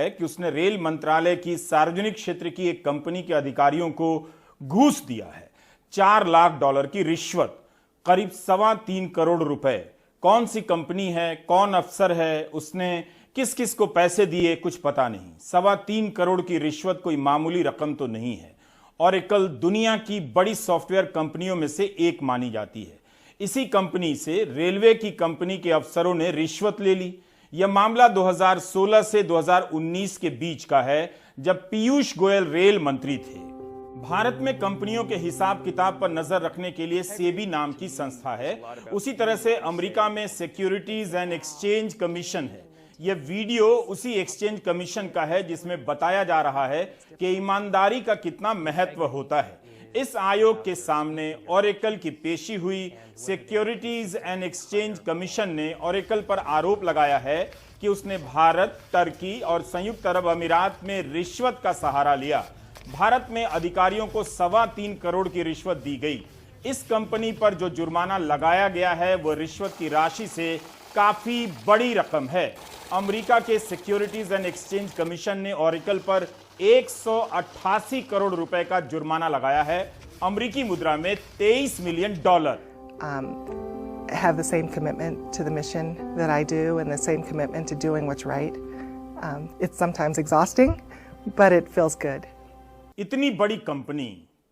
है कि उसने रेल मंत्रालय की सार्वजनिक क्षेत्र की एक कंपनी के अधिकारियों को घूस दिया है। $4 लाख की रिश्वत, करीब 3.25 करोड़ रुपए। कौन सी कंपनी है, कौन अफसर है, उसने किस किस को पैसे दिए, कुछ पता नहीं। 3.25 करोड़ की रिश्वत कोई मामूली रकम तो नहीं है। ऑरेकल दुनिया की बड़ी सॉफ्टवेयर कंपनियों में से एक मानी जाती है। इसी कंपनी से रेलवे की कंपनी के अफसरों ने रिश्वत ले ली। यह मामला 2016 से 2019 के बीच का है, जब पीयूष गोयल रेल मंत्री थे। भारत में कंपनियों के हिसाब किताब पर नजर रखने के लिए सेबी नाम की संस्था है। उसी तरह से अमेरिका में सिक्योरिटीज एंड एक्सचेंज कमीशन है। यह वीडियो उसी एक्सचेंज कमीशन का है जिसमें बताया जा रहा है कि ईमानदारी का कितना महत्व होता है। इस आयोग के सामने ऑरेकल की पेशी हुई। सिक्योरिटीज एंड एक्सचेंज कमीशन ने ऑरेकल पर आरोप लगाया है कि उसने भारत, टर्की और संयुक्त अरब अमीरात में रिश्वत का सहारा लिया। भारत में अधिकारियों को 3.25 करोड़ की रिश्वत दी गई। इस कंपनी पर जो जुर्माना लगाया गया है वह रिश्वत की राशि से काफी बड़ी रकम है। अमेरिका के सिक्योरिटीज एंड एक्सचेंज कमीशन ने ऑरेकल पर 188 करोड़ रुपए का जुर्माना लगाया है, अमेरिकी मुद्रा में $23 million. Have the same commitment to the mission that I do and the same commitment to doing what's right. It's sometimes exhausting, but it feels good. इतनी बड़ी कंपनी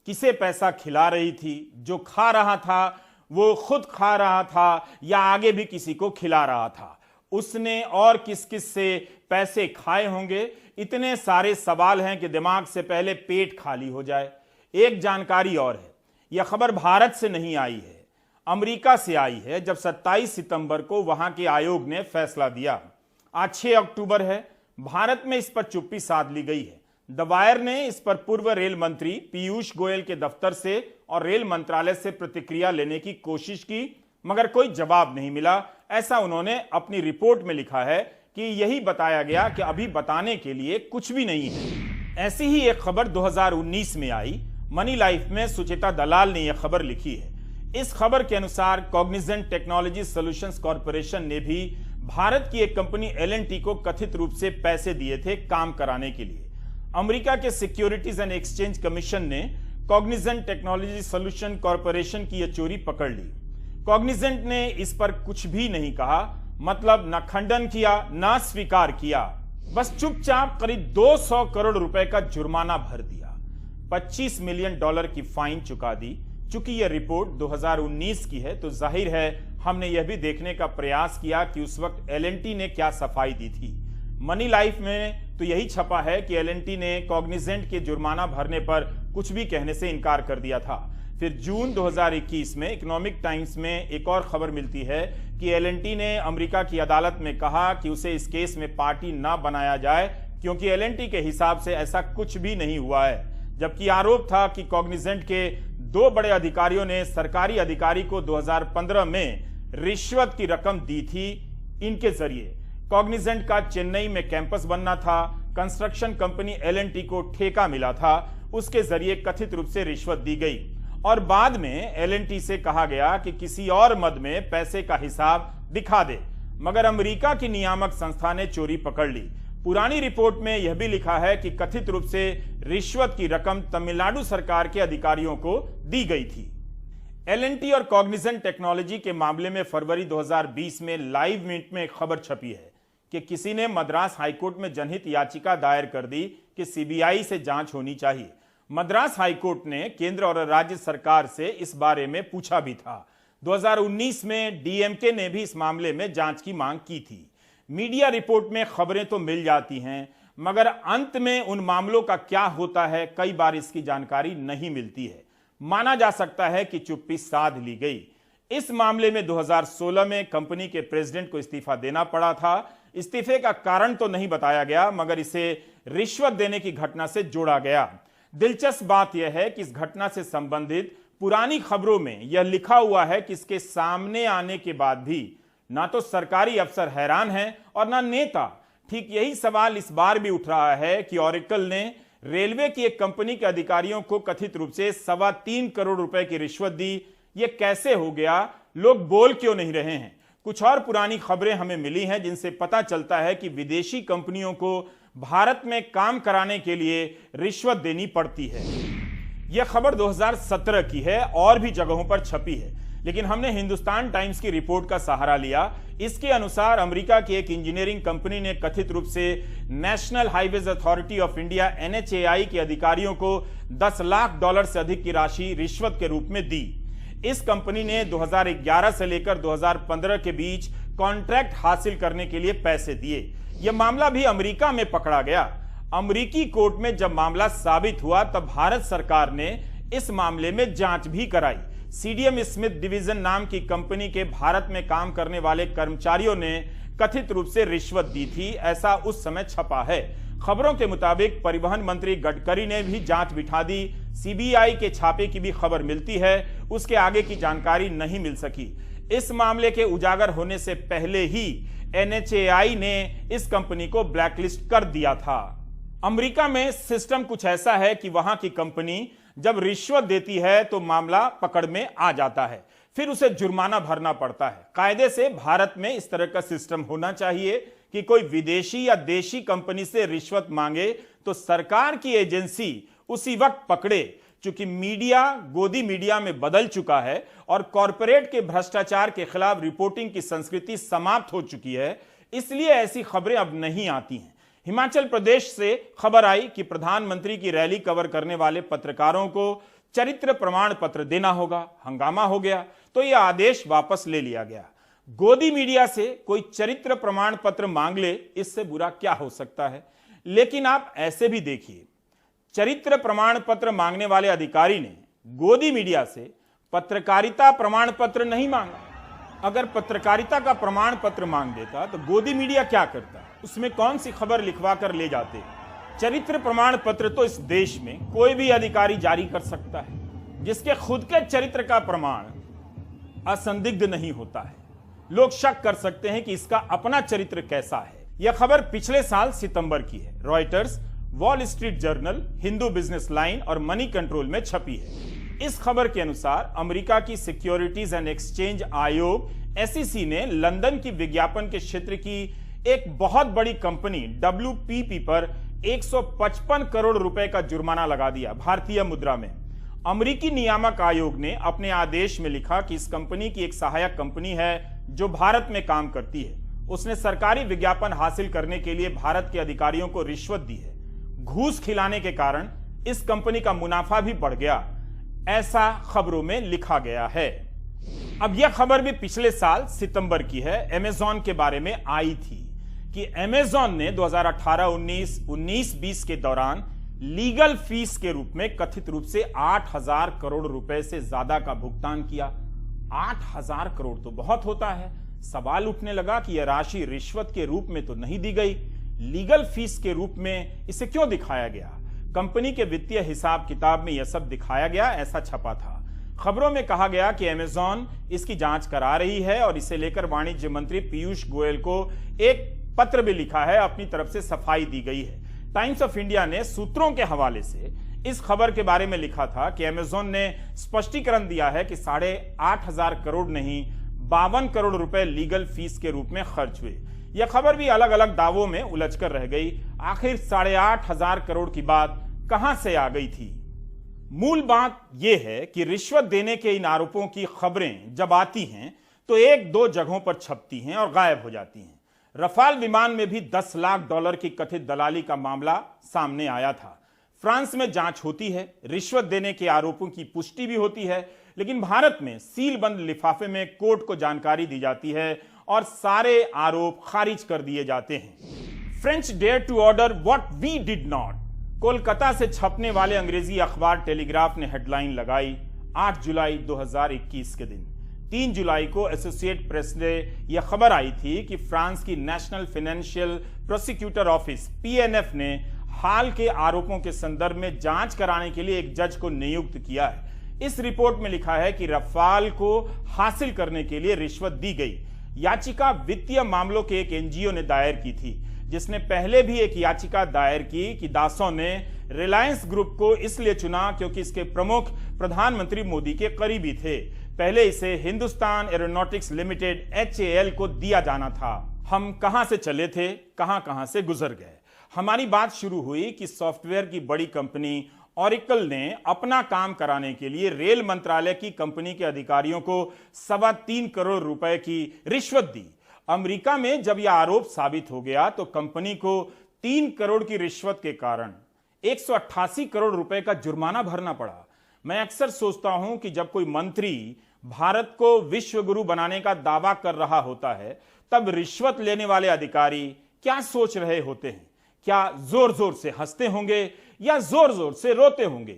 किसे पैसा खिला रही थी? जो खा रहा था वो खुद खा रहा था या आगे भी किसी को खिला रहा था? उसने और किस किस से पैसे खाए होंगे? इतने सारे सवाल हैं कि दिमाग से पहले पेट खाली हो जाए। एक जानकारी और है, यह खबर भारत से नहीं आई है, अमेरिका से आई है। जब 27 सितंबर को वहां के आयोग ने फैसला दिया। आज 6 अक्टूबर है। भारत में इस पर चुप्पी साध ली गई है। द वायर ने इस पर पूर्व रेल मंत्री पीयूष गोयल के दफ्तर से और रेल मंत्रालय से प्रतिक्रिया लेने की कोशिश की, मगर कोई जवाब नहीं मिला। ऐसा उन्होंने अपनी रिपोर्ट में लिखा है कि यही बताया गया कि अभी बताने के लिए कुछ भी नहीं है। ऐसी ही एक खबर 2019 में आई। मनी लाइफ में सुचेता दलाल ने यह खबर लिखी है। इस खबर के अनुसार कॉग्निजेंट टेक्नोलॉजी सॉल्यूशंस कॉर्पोरेशन ने भी भारत की एक कंपनी L&T को कथित रूप से पैसे दिए थे काम कराने के लिए। अमेरिका के सिक्योरिटीज एंड एक्सचेंज कमीशन ने कॉग्निजेंट टेक्नोलॉजी सॉल्यूशन कॉर्पोरेशन की यह चोरी पकड़ ली। कॉग्निजेंट ने इस पर कुछ भी नहीं कहा, मतलब न खंडन किया न स्वीकार किया, बस चुपचाप करीब 200 करोड़ रुपए का जुर्माना भर दिया, $25 मिलियन की फाइन चुका दी। चूंकि यह रिपोर्ट 2019 की है तो जाहिर है हमने यह भी देखने का प्रयास किया कि उस वक्त L&T ने क्या सफाई दी थी। मनी लाइफ में तो यही छपा है कि L&T ने कॉग्निजेंट के जुर्माना भरने पर कुछ भी कहने से इनकार कर दिया था। फिर जून 2021 में इकोनॉमिक टाइम्स में एक और खबर मिलती है कि L&T ने अमेरिका की अदालत में कहा कि उसे इस केस में पार्टी ना बनाया जाए क्योंकि L&T के हिसाब से ऐसा कुछ भी नहीं हुआ है। जबकि आरोप था कि कॉग्निजेंट के 2 बड़े अधिकारियों ने सरकारी अधिकारी को 2015 में रिश्वत की रकम दी थी। इनके जरिए कॉग्निजेंट का चेन्नई में कैंपस बनना था, कंस्ट्रक्शन कंपनी L&T को ठेका मिला था, उसके जरिए कथित रूप से रिश्वत दी गई और बाद में L&T से कहा गया कि किसी और मद में पैसे का हिसाब दिखा दे, मगर अमेरिका की नियामक संस्था ने चोरी पकड़ ली। पुरानी रिपोर्ट में यह भी लिखा है कि कथित रूप से रिश्वत की रकम तमिलनाडु सरकार के अधिकारियों को दी गई थी। L&T और कॉग्निजेंट टेक्नोलॉजी के मामले में फरवरी 2020 में लाइव मिनट में एक खबर छपी है कि किसी ने मद्रास हाईकोर्ट में जनहित याचिका दायर कर दी कि CBI से जांच होनी चाहिए। मद्रास हाईकोर्ट ने केंद्र और राज्य सरकार से इस बारे में पूछा भी था। 2019 में DMK ने भी इस मामले में जांच की मांग की थी। मीडिया रिपोर्ट में खबरें तो मिल जाती हैं, मगर अंत में उन मामलों का क्या होता है कई बार इसकी जानकारी नहीं मिलती है। माना जा सकता है कि चुप्पी साध ली गई। इस मामले में 2016 में कंपनी के प्रेसिडेंट को इस्तीफा देना पड़ा था। इस्तीफे का कारण तो नहीं बताया गया, मगर इसे रिश्वत देने की घटना से जोड़ा गया। दिलचस्प बात यह है कि इस घटना से संबंधित पुरानी खबरों में यह लिखा हुआ है कि इसके सामने आने के बाद भी ना तो सरकारी अफसर हैरान हैं और ना नेता। ठीक यही सवाल इस बार भी उठ रहा है कि ऑरेकल ने रेलवे की एक कंपनी के अधिकारियों को कथित रूप से 3.25 करोड़ रुपए की रिश्वत दी। यह कैसे हो गया? लोग बोल क्यों नहीं रहे हैं? कुछ और पुरानी खबरें हमें मिली हैं जिनसे पता चलता है कि विदेशी कंपनियों को भारत में काम कराने के लिए रिश्वत देनी पड़ती है। यह खबर 2017 की है और भी जगहों पर छपी है, लेकिन हमने हिंदुस्तान टाइम्स की रिपोर्ट का सहारा लिया। इसके अनुसार अमेरिका की एक इंजीनियरिंग कंपनी ने कथित रूप से national highways authority of India NHAI के अधिकारियों को $10 लाख से अधिक की राशि रिश्वत के रूप में दी। इस कंपनी ने 2011 से लेकर 2015 के बीच कॉन्ट्रैक्ट हासिल करने के लिए पैसे दिए। यह मामला भी अमेरिका में पकड़ा गया। अमेरिकी कोर्ट में जब मामला साबित हुआ तब भारत सरकार ने इस मामले में जांच भी कराई। CDM स्मिथ डिवीजन नाम की कंपनी के भारत में काम करने वाले कर्मचारियों ने कथित रूप से रिश्वत दी थी, ऐसा उस समय छपा है। खबरों के मुताबिक परिवहन मंत्री गडकरी ने भी जांच बिठा दी। CBI के छापे की भी खबर मिलती है, उसके आगे की जानकारी नहीं मिल सकी। इस मामले के उजागर होने से पहले ही NHAI ने इस कंपनी को ब्लैकलिस्ट कर दिया था। अमेरिका में सिस्टम कुछ ऐसा है कि वहां की कंपनी जब रिश्वत देती है तो मामला पकड़ में आ जाता है, फिर उसे जुर्माना भरना पड़ता है। कायदे से भारत में इस तरह का सिस्टम होना चाहिए कि कोई विदेशी या देशी कंपनी से रिश्वत मांगे तो सरकार की एजेंसी उसी वक्त पकड़े। चूंकि मीडिया गोदी मीडिया में बदल चुका है और कॉरपोरेट के भ्रष्टाचार के खिलाफ रिपोर्टिंग की संस्कृति समाप्त हो चुकी है, इसलिए ऐसी खबरें अब नहीं आती हैं। हिमाचल प्रदेश से खबर आई कि प्रधानमंत्री की रैली कवर करने वाले पत्रकारों को चरित्र प्रमाण पत्र देना होगा। हंगामा हो गया तो यह आदेश वापस ले लिया गया। गोदी मीडिया से कोई चरित्र प्रमाण पत्र मांग ले, इससे बुरा क्या हो सकता है। लेकिन आप ऐसे भी देखिए, चरित्र प्रमाण पत्र मांगने वाले अधिकारी ने गोदी मीडिया से पत्रकारिता प्रमाण पत्र नहीं मांगा। अगर पत्रकारिता का प्रमाण पत्र मांग देता तो गोदी मीडिया क्या करता, उसमें कौन सी खबर लिखवा कर ले जाते। चरित्र प्रमाण पत्र तो इस देश में कोई भी अधिकारी जारी कर सकता है जिसके खुद के चरित्र का प्रमाण असंदिग्ध नहीं होता है। लोग शक कर सकते हैं कि इसका अपना चरित्र कैसा है। यह खबर पिछले साल सितंबर की है। Reuters, wall street journal, Hindu business line और मनी कंट्रोल में छपी है। इस खबर के अनुसार अमेरिका की सिक्योरिटीज एंड एक्सचेंज आयोग SEC ने लंदन की विज्ञापन के क्षेत्र की एक बहुत बड़ी कंपनी WPP पर 155 करोड़ रुपए का जुर्माना लगा दिया भारतीय मुद्रा में। अमेरिकी नियामक आयोग ने अपने आदेश में लिखा कि इस कंपनी की एक सहायक कंपनी है जो भारत में काम करती है। उसने सरकारी विज्ञापन हासिल करने के लिए भारत के अधिकारियों को रिश्वत दी है। घूस खिलाने के कारण इस कंपनी का मुनाफा भी बढ़ गया, ऐसा खबरों में लिखा गया है। अब यह खबर भी पिछले साल सितंबर की है। अमेज़न के बारे में आई थी कि अमेज़न ने 2018-19, 19-20 के दौरान लीगल फीस के रूप में कथित रूप से 8,000 करोड़ रुपए से ज्यादा का भुगतान किया। 8,000 करोड़ तो बहुत होता है। सवाल उठने लगा कि यह राशि रिश्वत के रूप में तो नहीं दी गई, लीगल फीस के रूप में इसे क्यों दिखाया गया। कंपनी के वित्तीय हिसाब किताब में यह सब दिखाया गया, ऐसा छपा था। खबरों में कहा गया कि अमेज़न इसकी जांच करा रही है और इसे लेकर वाणिज्य मंत्री पीयूष गोयल को एक पत्र भी लिखा है, अपनी तरफ से सफाई दी गई है। टाइम्स ऑफ इंडिया ने सूत्रों के हवाले से इस खबर के बारे में लिखा था कि अमेज़न ने स्पष्टीकरण दिया है कि 8,500 करोड़ नहीं 52 करोड़ रुपए लीगल फीस के रूप में खर्च हुए। यह खबर भी अलग अलग दावों में उलझकर रह गई। आखिर 8,500 करोड़ की बात कहां से आ गई थी। मूल बात यह है कि रिश्वत देने के इन आरोपों की खबरें जब आती हैं तो 1-2 जगहों पर छपती हैं और गायब हो जाती हैं। रफाल विमान में भी $10 लाख की कथित दलाली का मामला सामने आया था। फ्रांस में जांच होती है, रिश्वत देने के आरोपों की पुष्टि भी होती है, लेकिन भारत में सील बंद लिफाफे में कोर्ट को जानकारी दी जाती है और सारे आरोप खारिज कर दिए जाते हैं। French dare to order what we did not, Kolkata से छपने वाले अंग्रेजी अखबार टेलीग्राफ ने हेडलाइन लगाई 8 जुलाई 2021 के दिन। 3 जुलाई को एसोसिएट प्रेस ने यह खबर आई थी कि फ्रांस की national financial prosecutor office PNF ने हाल के आरोपों के संदर्भ में जांच कराने के लिए एक जज को नियुक्त किया है। इस रिपोर्ट में लिखा है कि रफाल को हासिल करने के लिए रिश्वत दी गई। याचिका वित्तीय मामलों के एक NGO ने दायर की थी, जिसने पहले भी एक याचिका दायर की कि दासों ने रिलायंस ग्रुप को इसलिए चुना क्योंकि इसके प्रमुख प्रधानमंत्री मोदी के करीबी थे। पहले इसे हिंदुस्तान एरोनॉटिक्स लिमिटेड HAL को दिया जाना था। हम कहां से चले थे, कहां से गुजर गए। हमारी बात शुरू हुई कि सॉफ्टवेयर की बड़ी कंपनी ऑरिकल ने अपना काम कराने के लिए रेल मंत्रालय की कंपनी के अधिकारियों को 3.25 करोड़ रुपए की रिश्वत दी। अमेरिका में जब यह आरोप साबित हो गया तो कंपनी को 3 करोड़ की रिश्वत के कारण 188 करोड़ रुपए का जुर्माना भरना पड़ा। मैं अक्सर सोचता हूं कि जब कोई मंत्री भारत को विश्व गुरु बनाने का दावा कर रहा होता है, तब रिश्वत लेने वाले अधिकारी क्या सोच रहे होते हैं। क्या जोर जोर से हंसते होंगे या जोर जोर से रोते होंगे।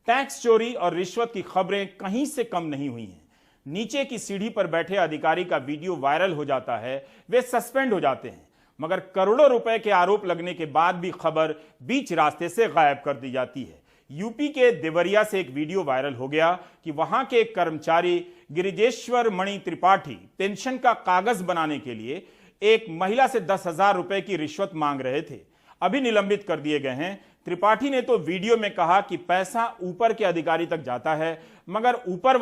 टैक्स चोरी और रिश्वत की खबरें कहीं से कम नहीं हुई हैं। नीचे की सीढ़ी पर बैठे अधिकारी का वीडियो वायरल हो जाता है, वे सस्पेंड हो जाते हैं, मगर करोड़ों रुपए के आरोप लगने के बाद भी खबर बीच रास्ते से गायब कर दी जाती है। यूपी के देवरिया से एक वीडियो वायरल हो गया कि वहां के एक कर्मचारी गिरिजेश्वर मणि त्रिपाठी पेंशन का कागज बनाने के लिए एक महिला से 10,000 रुपए की रिश्वत मांग रहे थे। अभी निलंबित कर दिए गए हैं। त्रिपाठी ने तो वीडियो में कहा कि पैसा ऊपर के अधिकारी तक जाता है, मगर ऊपर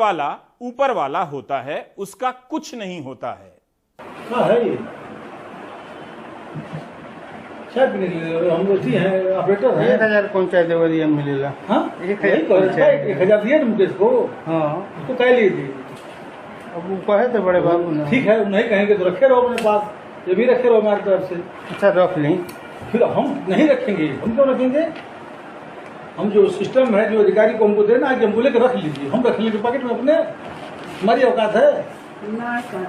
वाला होता है, उसका कुछ नहीं होता है। हम उसी हैं, ऑपरेटर हैं। 1,000 कौन चाहिए देवरिया में मिलेगा? हाँ 1,000 दिए ना मुकेश को। हाँ उसको कह लीजिए। अब वो कहे तो बड़े बाबू ना। ठीक है, नहीं कहेंगे तो रखे रहो अपने पास, ये भी रखे रहो हमारी तरफ से। अच्छा रख लें। फिर हम नहीं रखेंगे, हम क्यों रखेंगे? हम जो सिस्टम है, जो अधिकारी को हमको देना है कि हम बोले कि रख लीजिए, हम रख लीजिए पॉकेट में अपने। हमारी औकात है ना सर।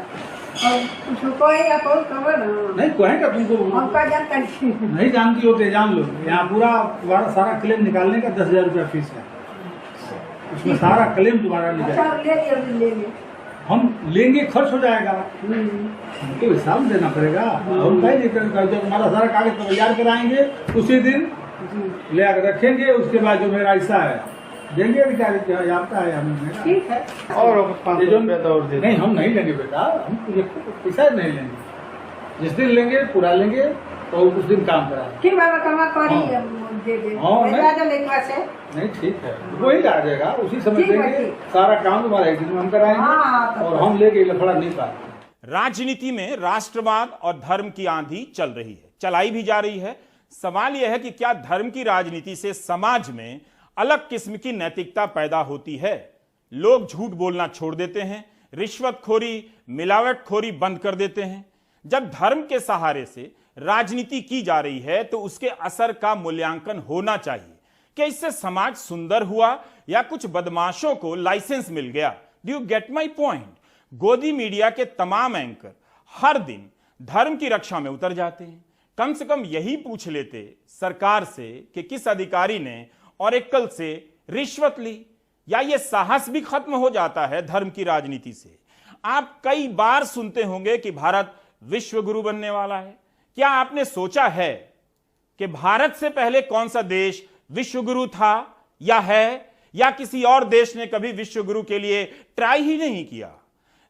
और कुछ कोई कोई खबर नहीं कहेंगे तुमको। हमका जानता नहीं जानती होते, जान लो। यहाँ पूरा सारा क्लेम निकालने का 10,000 रुपया फीस है। उसमें सारा क्लेम तुम्हारा ले जाएगा। ले ले हम लेंगे, खर्च हो जाएगा, हमको हिसाब देना पड़ेगा। हम कहीं नहीं करेंगे, जब हमारा सारा कागज तैयार कराएंगे उसी दिन ले आकर रखेंगे। उसके बाद जो मेरा हिस्सा है देंगे अधिकारी को, आपका है हमें। ठीक है। और 500 रुपया तो और दे। नहीं, हम नहीं लेंगे बेटा, हम पैसा नहीं लेंगे। जिस दिन लेंगे पूरा लेंगे तो उस दिन काम कराएंगे। ठीक बाबा कमा करी दे दे। नहीं ठीक है, वही आ जाएगा, उसी समय ठीक है, देंगे। ठीक। सारा काम तुम्हारा एक दिन में हम कराएंगे। हाँ, और हम लेके लफड़ा नहीं पाते। राजनीति में राष्ट्रवाद और धर्म की आंधी चल रही है, चलाई भी जा रही है। सवाल यह है कि क्या धर्म की राजनीति से समाज में अलग किस्म की नैतिकता पैदा होती है। लोग झूठ बोलना छोड़ देते हैं, रिश्वतखोरी, मिलावटखोरी बंद कर देते हैं। जब धर्म के सहारे से राजनीति की जा रही है तो उसके असर का मूल्यांकन होना चाहिए। क्या इससे समाज सुंदर हुआ या कुछ बदमाशों को लाइसेंस मिल गया? Do you get my point? गोदी मीडिया के तमाम एंकर हर दिन धर्म की रक्षा में उतर जाते हैं। कम से कम यही पूछ लेते सरकार से कि किस अधिकारी ने ऑरेकल से रिश्वत ली, या यह साहस भी खत्म हो जाता है धर्म की राजनीति से। आप कई बार सुनते होंगे कि भारत विश्व गुरु बनने वाला है। क्या आपने सोचा है कि भारत से पहले कौन सा देश विश्व गुरु था या है, या किसी और देश ने कभी विश्व गुरु के लिए ट्राई ही नहीं किया?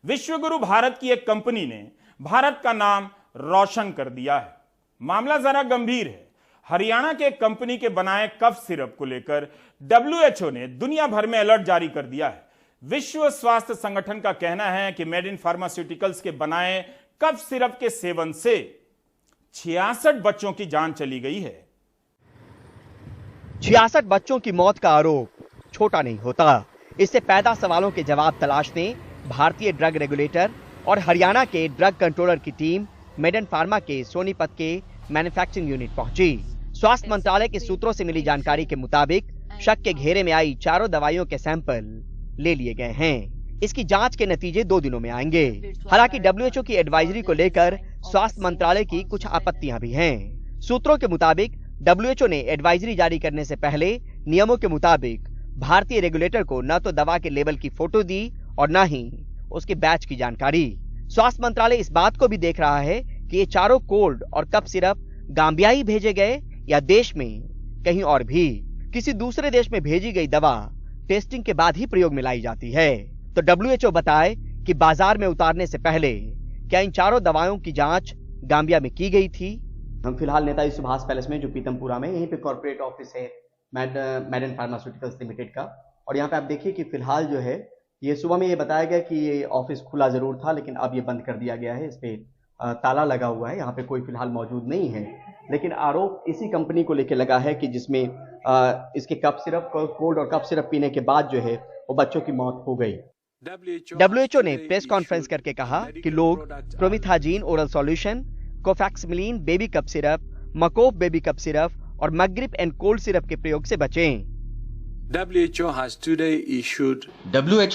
विश्व गुरु भारत की एक कंपनी ने भारत का नाम रोशन कर दिया है। मामला जरा गंभीर है। हरियाणा के एक कंपनी के बनाए कफ सिरप को लेकर WHO ने दुनिया भर में अलर्ट जारी कर दिया है। विश्व स्वास्थ्य संगठन का कहना है कि मेड इन फार्मास्यूटिकल्स के बनाए कफ सिरप के सेवन से 66 बच्चों की जान चली गई है। 66 बच्चों की मौत का आरोप छोटा नहीं होता। इससे पैदा सवालों के जवाब तलाशने भारतीय ड्रग रेगुलेटर और हरियाणा के ड्रग कंट्रोलर की टीम मेडन फार्मा के सोनीपत के मैन्युफैक्चरिंग यूनिट पहुंची। स्वास्थ्य मंत्रालय के सूत्रों से मिली जानकारी के मुताबिक शक के घेरे में आई चारों दवाइयों के सैंपल ले लिए गए हैं। इसकी जांच के नतीजे 2 दिनों में आएंगे। हालांकि WHO की एडवाइजरी को लेकर स्वास्थ्य मंत्रालय की कुछ आपत्तियां भी हैं। सूत्रों के मुताबिक WHO ने एडवाइजरी जारी करने से पहले नियमों के मुताबिक भारतीय रेगुलेटर को न तो दवा के लेबल की फोटो दी और न ही उसके बैच की जानकारी। स्वास्थ्य मंत्रालय इस बात को भी देख रहा है कि ये चारों कोल्ड और कफ सिरप गांबिया ही भेजे गए या देश में कहीं और भी किसी दूसरे देश में भेजी गई दवा टेस्टिंग के बाद ही प्रयोग में लाई जाती है। तो WHO बताए कि बाजार में उतारने से पहले क्या इन चारों दवाओं की जांच गांबिया में की गई थी? हम फिलहाल नेताजी सुभाष पैलेस में, जो पीतमपुरा में, यहीं पे कॉर्पोरेट ऑफिस है मेडन फार्मास्यूटिकल्स लिमिटेड का। और यहाँ पे आप देखिए कि फिलहाल जो है ये सुबह में ये बताया गया कि ये ऑफिस खुला जरूर था, लेकिन अब ये बंद कर दिया गया है, इस पे ताला लगा हुआ है, यहाँ पे कोई फिलहाल मौजूद नहीं है। लेकिन आरोप इसी कंपनी को लेकर लगा है कि जिसमें इसके कप सिरप, कोल्ड और कप सिरप पीने के बाद जो है वो बच्चों की मौत हो गई। WHO ने प्रेस कॉन्फ्रेंस करके कहा कि लोग promethazine oral solution, Kofexmalin baby cough syrup, Makoff baby cough syrup और मग्रिप एंड कोल्ड सिरप के प्रयोग से बचें। WHO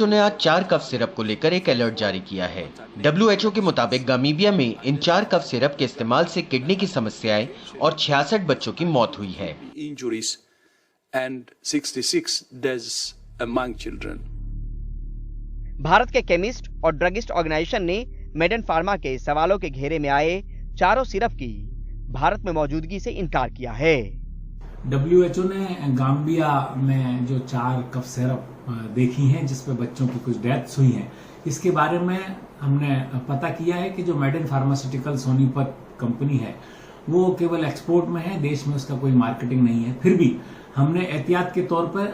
ने आज 4 कफ सिरप को लेकर एक अलर्ट जारी किया है। WHO के मुताबिक गामीबिया में इन 4 कफ सिरप के इस्तेमाल से किडनी की समस्याएं और 66 बच्चों की मौत हुई है। भारत के केमिस्ट और ड्रगिस्ट ऑर्गेनाइजेशन ने मेडन फार्मा के सवालों के घेरे में आए चारों सिरप की भारत में मौजूदगी से इनकार किया है। WHO ने गाम्बिया में जो 4 कफ सिरप देखी हैं जिसपे बच्चों की कुछ डेथ्स हुई हैं, इसके बारे में हमने पता किया है कि जो मेडन फार्मास्यूटिकल सोनीपत कंपनी है वो केवल एक्सपोर्ट में है, देश में उसका कोई मार्केटिंग नहीं है। फिर भी हमने एहतियात के तौर पर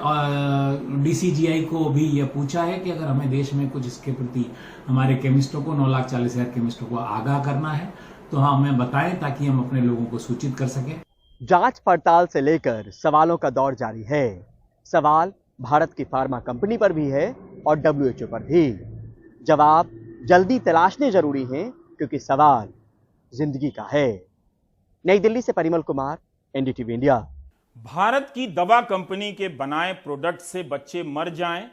DCGI को भी यह पूछा है कि अगर हमें देश में कुछ इसके प्रति हमारे केमिस्टों को 9,40,000 केमिस्टों को आगाह करना है तो हमें बताएं ताकि हम अपने लोगों को सूचित कर सकें। जांच पड़ताल से लेकर सवालों का दौर जारी है। सवाल भारत की फार्मा कंपनी पर भी है और WHO पर भी। जवाब जल्दी तलाशने जरूरी हैं क्योंकि सवाल जिंदगी का है। नई दिल्ली से परिमल कुमार, NDTV इंडिया। भारत की दवा कंपनी के बनाए प्रोडक्ट से बच्चे मर जाएं,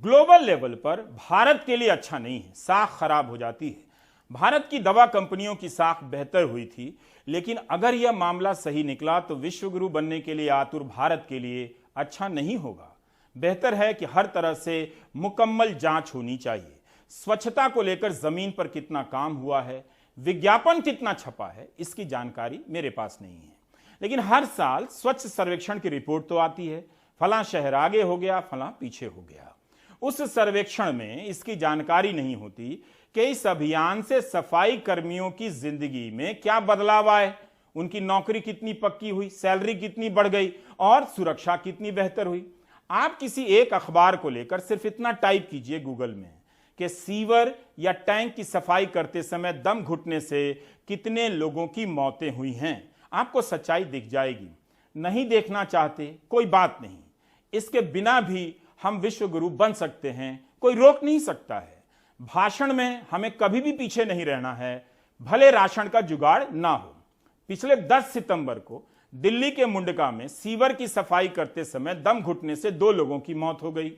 ग्लोबल लेवल पर भारत के लिए अच्छा नहीं है, साख खराब हो जाती है। भारत की दवा कंपनियों की साख बेहतर हुई थी, लेकिन अगर यह मामला सही निकला तो विश्वगुरु बनने के लिए आतुर भारत के लिए अच्छा नहीं होगा। बेहतर है कि हर तरह से मुकम्मल जांच होनी चाहिए। स्वच्छता को लेकर जमीन पर कितना काम हुआ है, विज्ञापन कितना छपा है, इसकी जानकारी मेरे पास नहीं है। लेकिन हर साल स्वच्छ सर्वेक्षण की रिपोर्ट तो आती है, फलां शहर आगे हो गया, फलां पीछे हो गया। उस सर्वेक्षण में इसकी जानकारी नहीं होती कि इस अभियान से सफाई कर्मियों की जिंदगी में क्या बदलाव आए, उनकी नौकरी कितनी पक्की हुई, सैलरी कितनी बढ़ गई और सुरक्षा कितनी बेहतर हुई। आप किसी एक अखबार को लेकर सिर्फ इतना टाइप कीजिए गूगल में कि सीवर या टैंक की सफाई करते समय दम घुटने से कितने लोगों की मौतें हुई हैं, आपको सच्चाई दिख जाएगी। नहीं देखना चाहते कोई बात नहीं, इसके बिना भी हम विश्वगुरु बन सकते हैं, कोई रोक नहीं सकता है। भाषण में हमें कभी भी पीछे नहीं रहना है, भले राशन का जुगाड़ ना हो। पिछले 10 सितंबर को दिल्ली के मुंडका में सीवर की सफाई करते समय दम घुटने से 2 लोगों की मौत हो गई।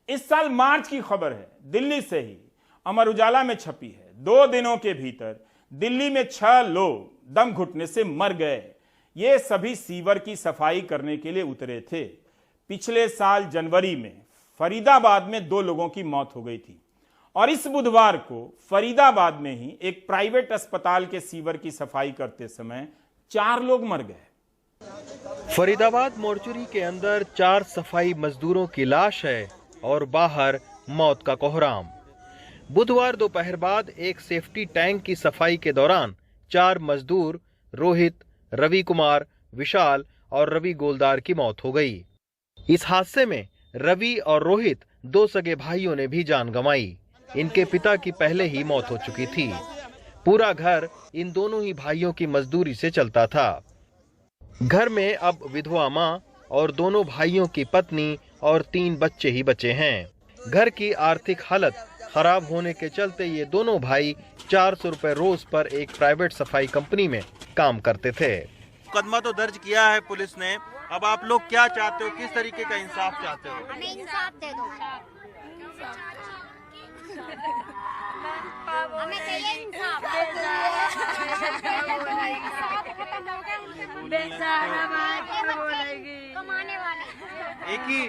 इस साल मार्च की खबर है, दिल्ली से ही, अमर उजाला में छपी है। 2 दिनों के भीतर दिल्ली में 6 लोग दम घुटने से मर गए। ये सभी सीवर की सफाई करने के लिए उतरे थे। पिछले साल जनवरी में फरीदाबाद में 2 लोगों की मौत हो गई थी और इस बुधवार को फरीदाबाद में ही एक प्राइवेट अस्पताल के सीवर की सफाई करते समय 4 लोग मर गए। फरीदाबाद मोर्चरी के अंदर 4 सफाई मजदूरों की लाश है और बाहर मौत का कोहराम। बुधवार दोपहर बाद एक सेफ्टी टैंक की सफाई के दौरान 4 मजदूर रोहित, रवि कुमार, विशाल और रवि गोलदार की मौत हो गई। इस हादसे में रवि और रोहित 2 सगे भाइयों ने भी जान गंवाई। इनके पिता की पहले ही मौत हो चुकी थी। पूरा घर इन दोनों ही भाइयों की मजदूरी से चलता था। घर में अब विधवा मां और दोनों भाइयों की पत्नी और 3 बच्चे ही बचे हैं। घर की आर्थिक हालत खराब होने के चलते ये दोनों भाई 400 रुपए रोज पर एक प्राइवेट सफाई कंपनी में काम करते थे। मुकदमा तो दर्ज किया है पुलिस ने, अब आप लोग क्या चाहते हो, किस तरीके का इंसाफ चाहते हो? हमें इंसाफ दे दो, हमें चाहिए इंसाफ। कमाने वाले एक ही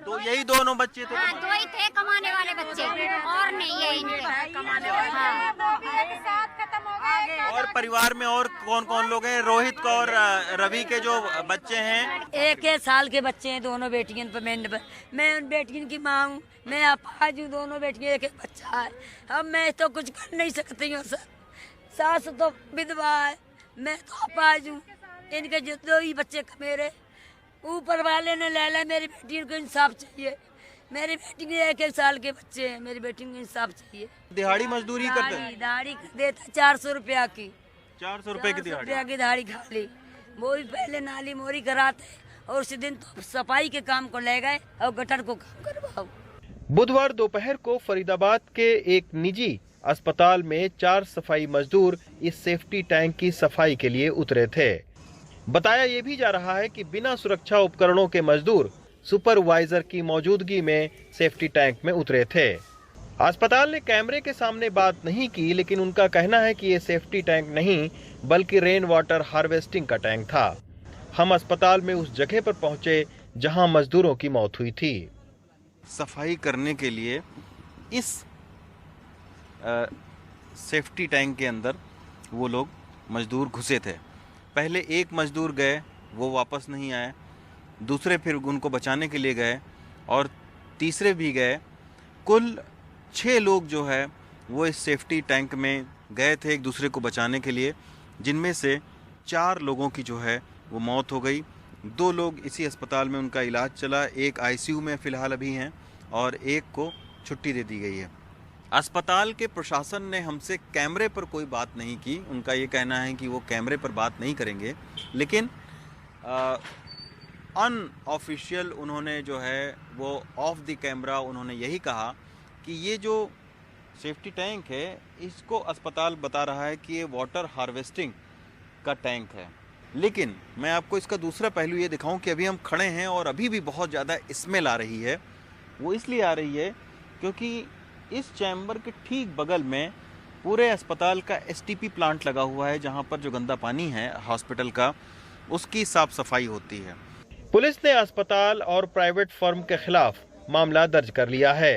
तो यही दोनों बच्चे थे? हाँ, 2 ही थे कमाने वाले बच्चे, और नहीं है इनके कमाने वाले। और परिवार में और कौन कौन लोग हैं? रोहित का और रवि के जो बच्चे हैं? 1 साल के बच्चे हैं, दोनों बेटियों पर। मैं उन बेटियों की माँ हूँ, मैं अपाहिज हूँ, दोनों बेटियां, 1 बच्चा है। अब मैं तो कुछ कर नहीं सकती हूँ सर, सास तो विधवा है, मैं तो अपाहिज हूँ। इनके जो 2 ही बच्चे मेरे, ऊपर वाले ने ले लिया। मेरी बेटियों को इंसाफ चाहिए, मेरी बेटी के 1 साल के बच्चे हैं, मेरी बेटी को इंसाफ चाहिए। दिहाड़ी मजदूरी करते हैं? दिहाड़ी देता 400 रुपया की, 400 रुपए की दिहाड़ी की दिहाड़ी खाली। वो भी पहले नाली मोरी कराते और उसी दिन तो सफाई के काम को ले गए और गटर को काम करवाओ। बुधवार दोपहर को फरीदाबाद के एक निजी अस्पताल में 4 सफाई मजदूर इस सेफ्टी टैंक की सफाई के लिए उतरे थे। बताया ये भी जा रहा है कि बिना सुरक्षा उपकरणों के मजदूर सुपरवाइजर की मौजूदगी में सेफ्टी टैंक में उतरे थे। अस्पताल ने कैमरे के सामने बात नहीं की, लेकिन उनका कहना है कि ये सेफ्टी टैंक नहीं बल्कि रेन वाटर हार्वेस्टिंग का टैंक था। हम अस्पताल में उस जगह पर पहुंचे जहां मजदूरों की मौत हुई थी। सफाई करने के लिए इस सेफ्टी टैंक के अंदर वो लोग मजदूर घुसे थे। पहले एक मजदूर गए, वो वापस नहीं आए, दूसरे फिर उनको बचाने के लिए गए और तीसरे भी गए। कुल 6 लोग जो है वो इस सेफ्टी टैंक में गए थे एक दूसरे को बचाने के लिए, जिनमें से 4 लोगों की जो है वो मौत हो गई। 2 लोग इसी अस्पताल में उनका इलाज चला, एक आईसीयू में फ़िलहाल अभी हैं और एक को छुट्टी दे दी गई है। अस्पताल के प्रशासन ने हमसे कैमरे पर कोई बात नहीं की। उनका ये कहना है कि वो कैमरे पर बात नहीं करेंगे, लेकिन अनऑफिशियल उन्होंने जो है वो ऑफ द कैमरा उन्होंने यही कहा कि ये जो सेफ्टी टैंक है इसको अस्पताल बता रहा है कि ये वाटर हार्वेस्टिंग का टैंक है। लेकिन मैं आपको इसका दूसरा पहलू ये दिखाऊं कि अभी हम खड़े हैं और अभी भी बहुत ज़्यादा स्मेल आ रही है। वो इसलिए आ रही है क्योंकि इस चैम्बर के ठीक बगल में पूरे अस्पताल का एसटीपी प्लांट लगा हुआ है, जहां पर जो गंदा पानी है हॉस्पिटल का उसकी साफ सफाई होती है। पुलिस ने अस्पताल और प्राइवेट फर्म के खिलाफ मामला दर्ज कर लिया है,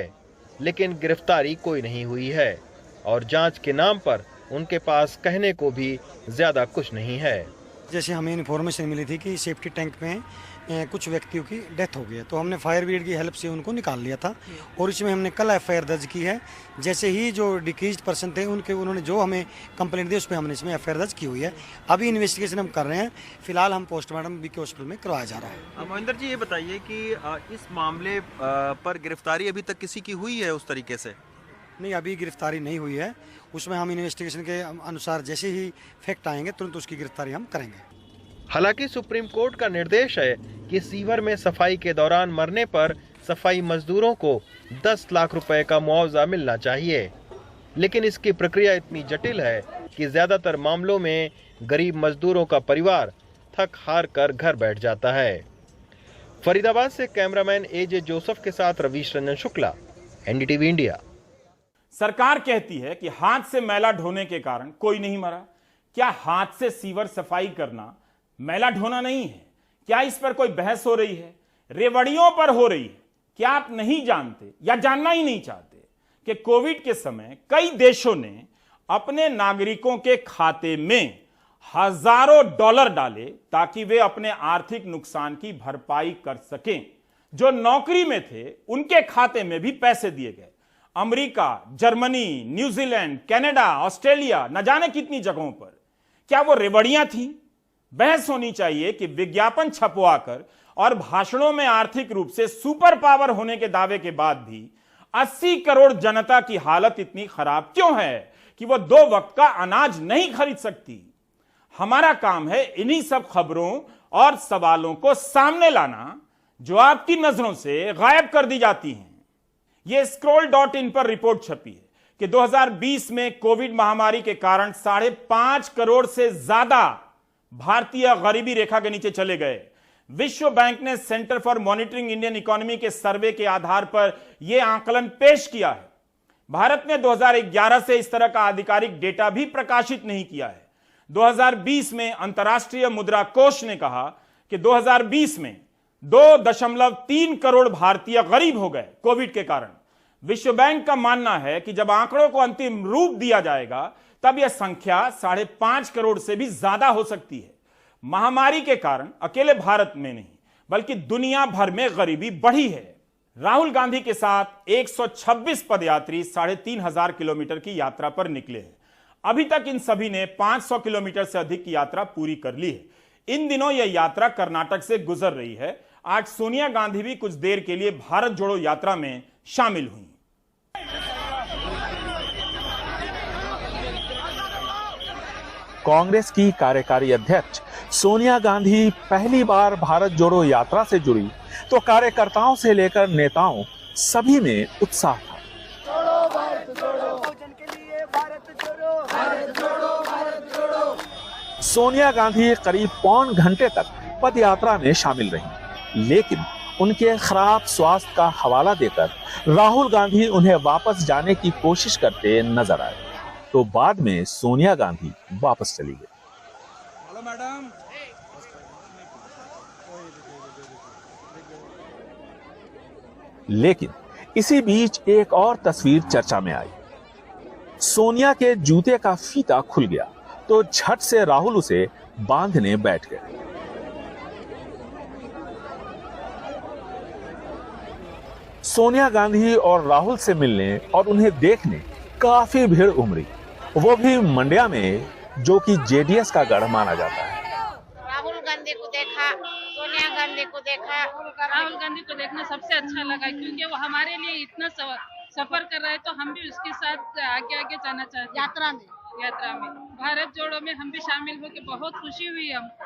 लेकिन गिरफ्तारी कोई नहीं हुई है और जांच के नाम पर उनके पास कहने को भी ज्यादा कुछ नहीं है। जैसे हमें इन्फॉर्मेशन मिली थी कि सेफ्टी टैंक में कुछ व्यक्तियों की डेथ हो गई है, तो हमने फायर ब्रिगेड की हेल्प से उनको निकाल लिया था और इसमें हमने कल एफआईआर दर्ज की है। जैसे ही जो डिक्रीज्ड पर्सन थे उन्होंने जो हमें कंप्लेंट दी उस पर हमने इसमें एफआईआर दर्ज की हुई है। अभी इन्वेस्टिगेशन हम कर रहे हैं। फिलहाल हम पोस्टमार्टम बीके हॉस्पिटल में करवाया जा रहा है। महेंद्र जी, ये बताइए कि इस मामले पर गिरफ्तारी अभी तक किसी की हुई है उस तरीके से? नहीं, अभी गिरफ्तारी नहीं हुई है। उसमें हम इन्वेस्टिगेशन के अनुसार जैसे ही फैक्ट आएंगे तुरंत उसकी गिरफ्तारी हम करेंगे। हालांकि सुप्रीम कोर्ट का निर्देश है कि सीवर में सफाई के दौरान मरने पर सफाई मजदूरों को 10 लाख रुपए का मुआवजा मिलना चाहिए, लेकिन इसकी प्रक्रिया इतनी जटिल है कि ज्यादातर मामलों में गरीब मजदूरों का परिवार थक हार कर घर बैठ जाता है। फरीदाबाद से कैमरामैन एजे जोसेफ के साथ रवीश रंजन शुक्ला, एनडीटीवी इंडिया। सरकार कहती है कि हाथ से मैला ढोने के कारण कोई नहीं मरा। क्या हाथ से सीवर सफाई करना मैला ढोना नहीं है? क्या इस पर कोई बहस हो रही है? रेवड़ियों पर हो रही है। क्या आप नहीं जानते या जानना ही नहीं चाहते कि कोविड के समय कई देशों ने अपने नागरिकों के खाते में हजारों डॉलर डाले ताकि वे अपने आर्थिक नुकसान की भरपाई कर सकें। जो नौकरी में थे उनके खाते में भी पैसे दिए गए। America, Germany, New Zealand, Canada, Australia, न जाने कितनी जगहों पर। क्या वो रेवड़ियां थी? बहस होनी चाहिए कि विज्ञापन छपवाकर और भाषणों में आर्थिक रूप से सुपर पावर होने के दावे के बाद भी 80 करोड़ जनता की हालत इतनी खराब क्यों है कि वो 2 वक्त का अनाज नहीं खरीद सकती। हमारा काम है इन्हीं सब खबरों और सवालों को सामने लाना जो आपकी नजरों से गायब कर दी जाती हैं। यह scroll.in पर रिपोर्ट छपी है कि 2020 में कोविड महामारी के कारण 5.5 करोड़ से ज्यादा भारतीय गरीबी रेखा के नीचे चले गए। विश्व बैंक ने centre for monitoring Indian economy के सर्वे के आधार पर यह आंकलन पेश किया है। भारत ने 2011 से इस तरह का आधिकारिक डेटा भी प्रकाशित नहीं किया है। 2020 में अंतर्राष्ट्रीय मुद्रा कोष ने कहा कि 2020 में 2.3 करोड़ भारतीय गरीब हो गए कोविड के कारण। विश्व बैंक का मानना है कि जब आंकड़ों को अंतिम रूप दिया जाएगा तब यह संख्या 5.5 करोड़ से भी ज्यादा हो सकती है। महामारी के कारण अकेले भारत में नहीं बल्कि दुनिया भर में गरीबी बढ़ी है। राहुल गांधी के साथ 126 पदयात्री 3,500 किलोमीटर की यात्रा पर निकले हैं। अभी तक इन सभी ने 500 किलोमीटर से अधिक की यात्रा पूरी कर ली है। इन दिनों यह यात्रा कर्नाटक से गुजर रही है। आज सोनिया गांधी भी कुछ देर के लिए भारत जोड़ो यात्रा में शामिल हुई। कांग्रेस की कार्यकारी अध्यक्ष सोनिया गांधी पहली बार भारत जोड़ो यात्रा से जुड़ी तो कार्यकर्ताओं से लेकर नेताओं सभी में उत्साह था। सोनिया गांधी करीब पौन घंटे तक पद यात्रा में शामिल रहीं, लेकिन उनके खराब स्वास्थ्य का हवाला देकर राहुल गांधी उन्हें वापस जाने की कोशिश करते नजर आए, तो बाद में सोनिया गांधी वापस चली गई। लेकिन इसी बीच एक और तस्वीर चर्चा में आई। सोनिया के जूते का फीता खुल गया तो झट से राहुल उसे बांधने बैठ गए। सोनिया गांधी और राहुल से मिलने और उन्हें देखने काफी भीड़ उमड़ी, वो भी मंड्या में, जो कि जेडीएस का गढ़ माना जाता है। राहुल गांधी को देखा, सोनिया गांधी को देखा। राहुल गांधी को देखना सबसे अच्छा लगा, क्योंकि वो हमारे लिए इतना सफर कर रहे हैं, तो हम भी उसके साथ आगे आगे जाना चाहते हैं। यात्रा में भारत जोड़ो में हम भी शामिल होकर बहुत खुशी हुई हमको।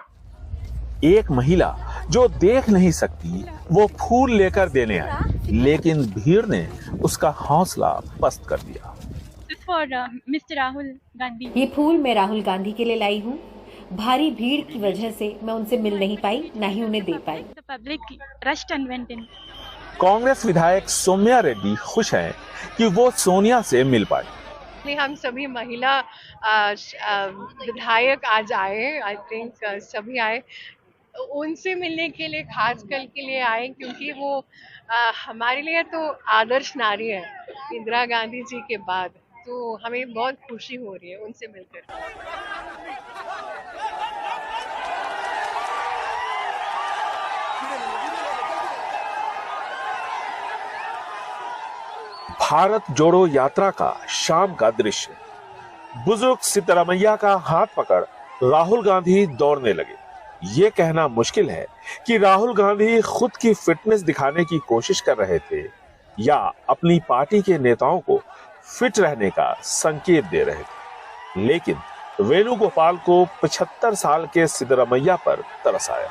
एक महिला जो देख नहीं सकती वो फूल लेकर देने आई, लेकिन भीड़ ने उसका हौसला पस्त कर दिया। मिस्टर राहुल गांधी, ये फूल मैं राहुल गांधी के लिए लाई हूँ। भारी भीड़ की वजह से मैं उनसे मिल नहीं पाई, ना ही उन्हें दे पाई। कांग्रेस विधायक सौम्या रेड्डी खुश हैं कि वो सोनिया से मिल पाई। हम सभी महिला विधायक आज आए, आई थिंक सभी आए, उनसे मिलने के लिए, खास कर के लिए आए, क्योंकि वो हमारे लिए तो आदर्श नारी है इंदिरा गांधी जी के बाद, तो हमें बहुत खुशी हो रही है उनसे मिलकर। भारत जोड़ो यात्रा का शाम का दृश्य। बुजुर्ग सिद्धरामैया का हाथ पकड़ राहुल गांधी दौड़ने लगे। ये कहना मुश्किल है कि राहुल गांधी खुद की फिटनेस दिखाने की कोशिश कर रहे थे या अपनी पार्टी के नेताओं को फिट रहने का संकेत दे रहे थे, लेकिन वेणुगोपाल को 75 साल के सिद्धरामैया पर तरस आया।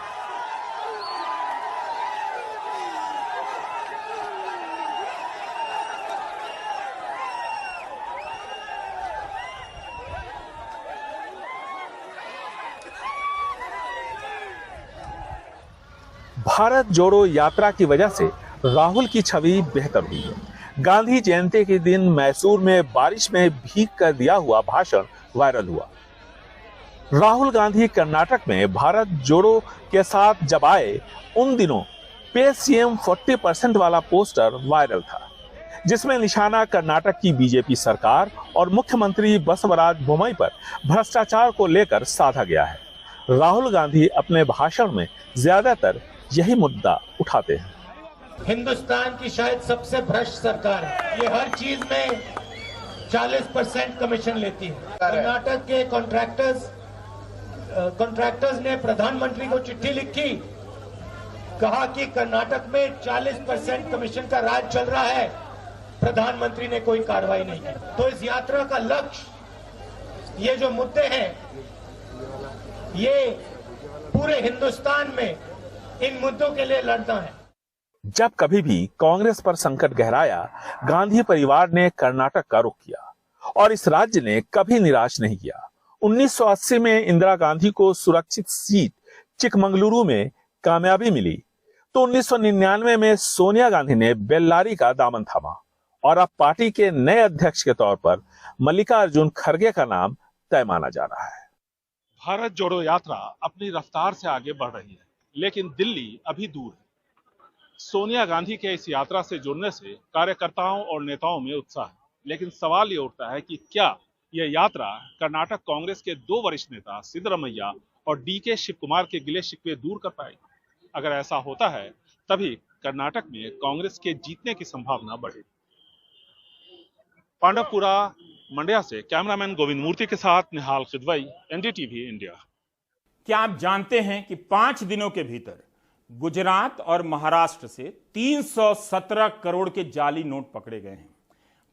भारत जोड़ो यात्रा की वजह से राहुल की छवि बेहतर हुई है। गांधी जयंती के दिन मैसूर में बारिश में भीग कर दिया हुआ भाषण वायरल हुआ। राहुल गांधी कर्नाटक में भारत जोड़ो के साथ जब आए, उन दिनों पे सीएम 40% वाला पोस्टर वायरल था, जिसमें निशाना कर्नाटक की बीजेपी सरकार और मुख्यमंत्री बसवराज बोम्मई पर भ्रष्टाचार को लेकर साधा गया है। राहुल गांधी अपने भाषण में ज्यादातर यही मुद्दा उठाते हैं। हिंदुस्तान की शायद सबसे भ्रष्ट सरकार है, ये हर चीज में 40% कमीशन लेती है। कर्नाटक के कॉन्ट्रैक्टर्स ने प्रधानमंत्री को चिट्ठी लिखी, कहा कि कर्नाटक में 40% कमीशन का राज चल रहा है, प्रधानमंत्री ने कोई कार्रवाई नहीं की। तो इस यात्रा का लक्ष्य, ये जो मुद्दे हैं, ये पूरे हिंदुस्तान में इन मुद्दों के लिए लड़ना है। जब कभी भी कांग्रेस पर संकट गहराया, गांधी परिवार ने कर्नाटक का रुख किया और इस राज्य ने कभी निराश नहीं किया। 1980 में इंदिरा गांधी को सुरक्षित सीट चिकमंगलुरु में कामयाबी मिली, तो 1999 में सोनिया गांधी ने बेल्लारी का दामन थामा और अब पार्टी के नए अध्यक्ष के तौर पर मल्लिकार्जुन खड़गे का नाम तय माना जा रहा है। भारत जोड़ो यात्रा अपनी रफ्तार से आगे बढ़ रही है, लेकिन दिल्ली अभी दूर है। सोनिया गांधी के इस यात्रा से जुड़ने से कार्यकर्ताओं और नेताओं में उत्साह है, लेकिन सवाल ये उठता है कि क्या यह यात्रा कर्नाटक कांग्रेस के दो वरिष्ठ नेता सिद्धरामैया और डीके शिवकुमार के गिले शिकवे दूर कर पाएगी? अगर ऐसा होता है, तभी कर्नाटक में कांग्रेस के जीतने की संभावना बढ़ेगी। पांडवपुरा मंड्या से कैमरामैन गोविंद मूर्ति के साथ निहाल खिदवई, एनडीटीवी इंडिया। क्या आप जानते हैं कि 5 दिनों के भीतर गुजरात और महाराष्ट्र से 317 करोड़ के जाली नोट पकड़े गए हैं।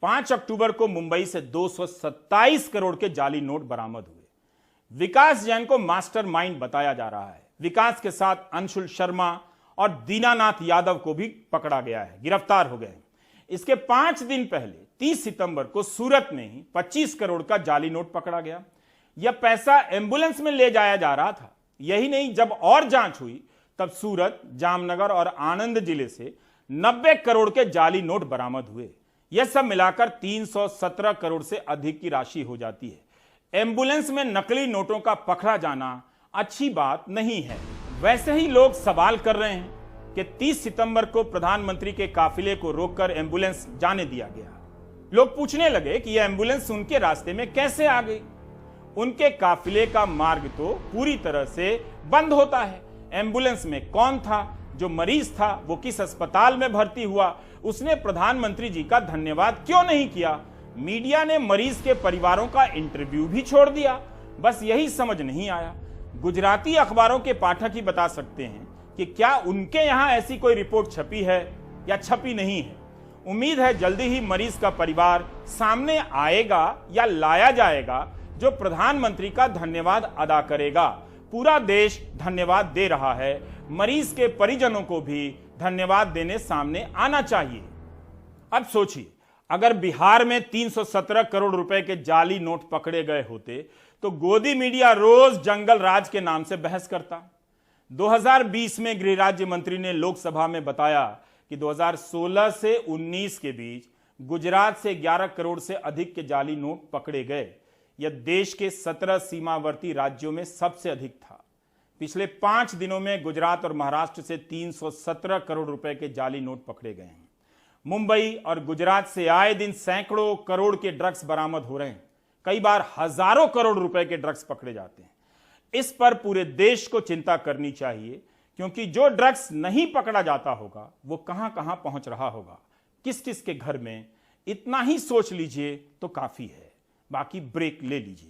5 अक्टूबर को मुंबई से 227 करोड़ के जाली नोट बरामद हुए। विकास जैन को मास्टरमाइंड बताया जा रहा है। विकास के साथ अंशुल शर्मा और दीनानाथ यादव को भी पकड़ा गया है, गिरफ्तार हो गए हैं। इसके 5 दिन पहले 30 सितंबर को सूरत में ही 25 करोड़ का जाली नोट पकड़ा गया। यह पैसा एम्बुलेंस में ले जाया जा रहा था। यही नहीं, जब और जांच हुई तब सूरत, जामनगर और आनंद जिले से 90 करोड़ के जाली नोट बरामद हुए। यह सब मिलाकर 317 करोड़ से अधिक की राशि हो जाती है। एम्बुलेंस में नकली नोटों का पकड़ा जाना अच्छी बात नहीं है। वैसे ही लोग सवाल कर रहे हैं कि 30 सितंबर को प्रधानमंत्री के काफिले को रोककर एम्बुलेंस जाने दिया गया। लोग पूछने लगे कि यह एम्बुलेंस उनके रास्ते में कैसे आ गई। उनके काफिले का मार्ग तो पूरी तरह से बंद होता है। एम्बुलेंस में कौन था? जो मरीज था वो किस अस्पताल में भर्ती हुआ? उसने प्रधानमंत्री जी का धन्यवाद क्यों नहीं किया? मीडिया ने मरीज के परिवारों का इंटरव्यू भी छोड़ दिया। बस यही समझ नहीं आया। गुजराती अखबारों के पाठक ही बता सकते हैं कि क्या उनके यहां ऐसी कोई रिपोर्ट छपी है या छपी नहीं है। उम्मीद है जल्दी ही मरीज का परिवार सामने आएगा या लाया जाएगा जो प्रधानमंत्री का धन्यवाद अदा करेगा। पूरा देश धन्यवाद दे रहा है, मरीज के परिजनों को भी धन्यवाद देने सामने आना चाहिए। अब सोचिए, अगर बिहार में 317 करोड़ रुपए के जाली नोट पकड़े गए होते तो गोदी मीडिया रोज जंगल राज के नाम से बहस करता। 2020 में गृह राज्य मंत्री ने लोकसभा में बताया कि 2016 से 19 के बीच गुजरात से 11 करोड़ से अधिक के जाली नोट पकड़े गए। यह देश के 17 सीमावर्ती राज्यों में सबसे अधिक था। पिछले 5 दिनों में गुजरात और महाराष्ट्र से 317 करोड़ रुपए के जाली नोट पकड़े गए हैं। मुंबई और गुजरात से आए दिन सैकड़ों करोड़ के ड्रग्स बरामद हो रहे हैं। कई बार हजारों करोड़ रुपए के ड्रग्स पकड़े जाते हैं। इस पर पूरे देश को चिंता करनी चाहिए, क्योंकि जो ड्रग्स नहीं पकड़ा जाता होगा वो कहां कहां पहुंच रहा होगा, किस किस के घर में। इतना ही सोच लीजिए तो काफी है। बाकी ब्रेक ले लीजिए।